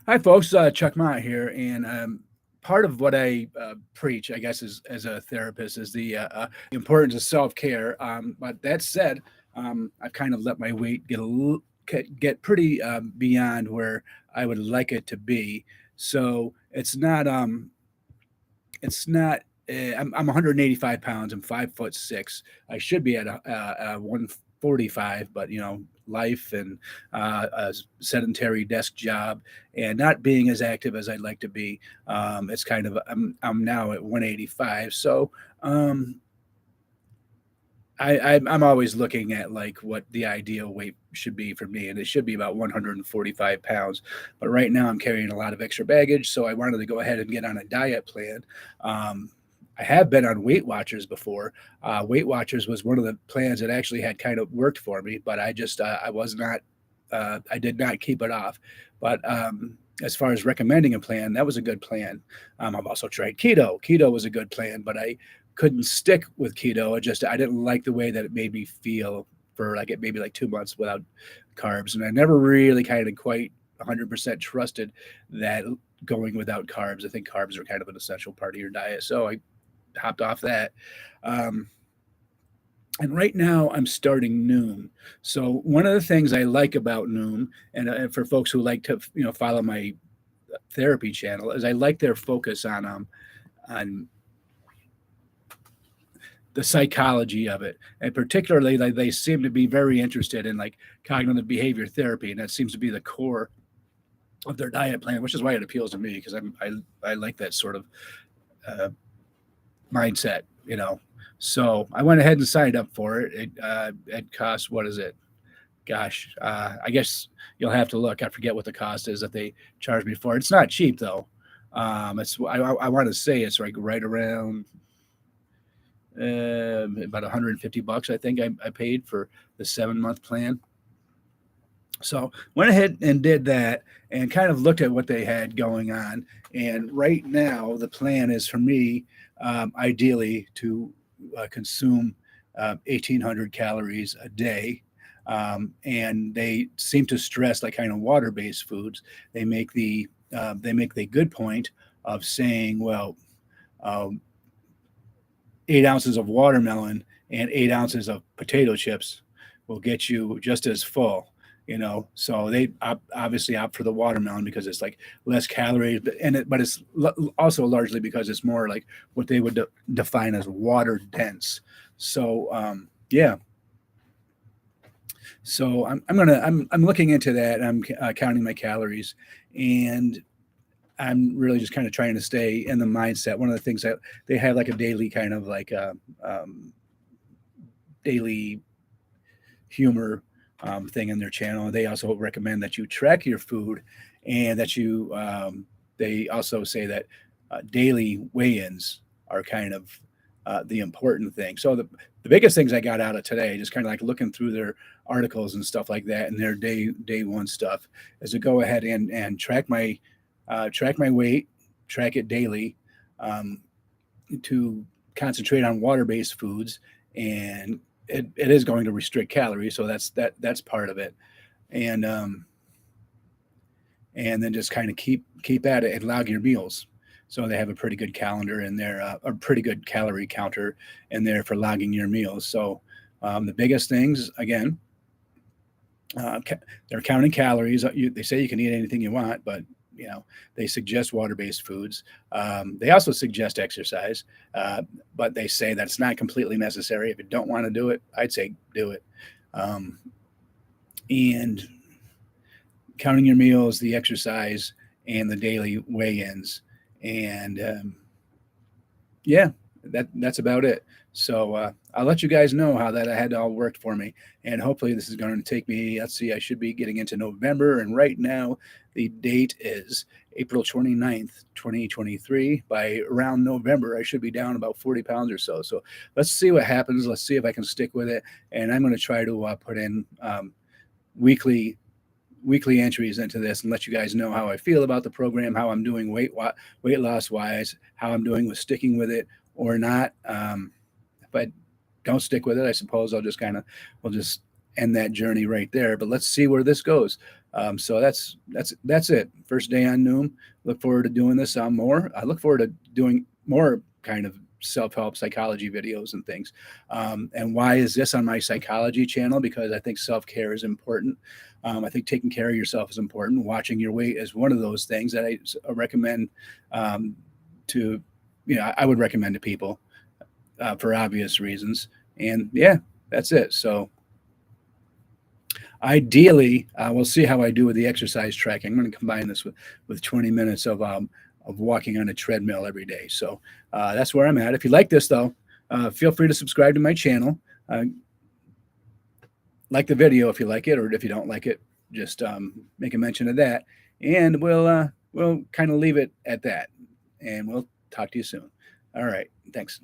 Hi, folks. Chuck Mott here, and part of what I preach, I guess, is as a therapist, is the importance of self care. But that said, I've kind of let my weight get pretty beyond where I would like it to be. So it's not. I'm 185 pounds. I'm 5 foot six. I should be at a 145, but life and a sedentary desk job and not being as active as I'd like to be. It's kind of I'm now at 185. So um, I'm always looking at like what the ideal weight should be for me, and it should be about 145 pounds. But right now, I'm carrying a lot of extra baggage, so I wanted to go ahead and get on a diet plan. Um, I have been on Weight Watchers before. Weight Watchers was one of the plans that actually had kind of worked for me, but I was not I did not keep it off. But as far as recommending a plan, that was a good plan. I've also tried keto. Keto was a good plan, but I couldn't stick with keto. I didn't like the way that it made me feel for like it maybe like 2 months without carbs, and I never really kind of quite 100% trusted that going without carbs. I think carbs are kind of an essential part of your diet, so I hopped off that. Um, and right now I'm starting Noom. So one of the things I like about Noom, and for folks who like to follow my therapy channel, is I like their focus on the psychology of it, and particularly like they seem to be very interested in like cognitive behavior therapy, and that seems to be the core of their diet plan, which is why it appeals to me because I like that sort of uh, mindset, you know. So I went ahead and signed up for it. It costs, what is it? Gosh, I guess you'll have to look. I forget what the cost is that they charge me for. It's not cheap though. I want to say it's like right around about 150 bucks. I think I paid for the 7 month plan. So went ahead and did that and kind of looked at what they had going on. And right now, the plan is for me, ideally, to consume 1,800 calories a day. And they seem to stress like kind of water-based foods. They make the good point of saying, well, um, 8 ounces of watermelon and 8 ounces of potato chips will get you just as full. So they obviously opt for the watermelon because it's like less calories, but it's also largely because it's more like what they would define as water dense. So yeah, so I'm looking into that. I'm counting my calories, and I'm really just kind of trying to stay in the mindset. One of the things that they have like a daily kind of like daily humor thing in their channel. They also recommend that you track your food, and that they also say that daily weigh-ins are kind of the important thing. So the biggest things I got out of today, just kind of like looking through their articles and stuff like that, and their day one stuff, is to go ahead and track my weight, track it daily, um, to concentrate on water-based foods, and it is going to restrict calories, so that's part of it, and and then just kind of keep at it and log your meals. So they have a pretty good calendar in there, a pretty good calorie counter in there for logging your meals. So the biggest things again, uh, they're counting calories. They say you can eat anything you want, but you know they suggest water-based foods. They also suggest exercise, uh, but they say that's not completely necessary. If you don't want to do it, I'd say do it. Um, and counting your meals, the exercise, and the daily weigh-ins, and yeah, that's about it. So I'll let you guys know how that had all worked for me, and hopefully this is going to take me. Let's see, I should be getting into November, and right now the date is April 29th, 2023. By around November, I should be down about 40 pounds or so. So let's see what happens. Let's see if I can stick with it, and I'm going to try to put in weekly weekly entries into this and let you guys know how I feel about the program, how I'm doing weight loss wise, how I'm doing with sticking with it or not. If I don't stick with it, I suppose I'll just kind of we'll just end that journey right there. But let's see where this goes. So that's it. First day on Noom. Look forward to doing this on more. I look forward to doing more kind of self-help psychology videos and things. And why is this on my psychology channel? Because I think self-care is important. I think taking care of yourself is important. Watching your weight is one of those things that I recommend um, to, I would recommend to people for obvious reasons. And yeah, that's it. So ideally, we'll see how I do with the exercise tracking. I'm going to combine this with 20 minutes of walking on a treadmill every day. So that's where I'm at. If you like this, though, feel free to subscribe to my channel. Like the video if you like it, or if you don't like it, just make a mention of that. And we'll kind of leave it at that. And we'll talk to you soon. All right. Thanks.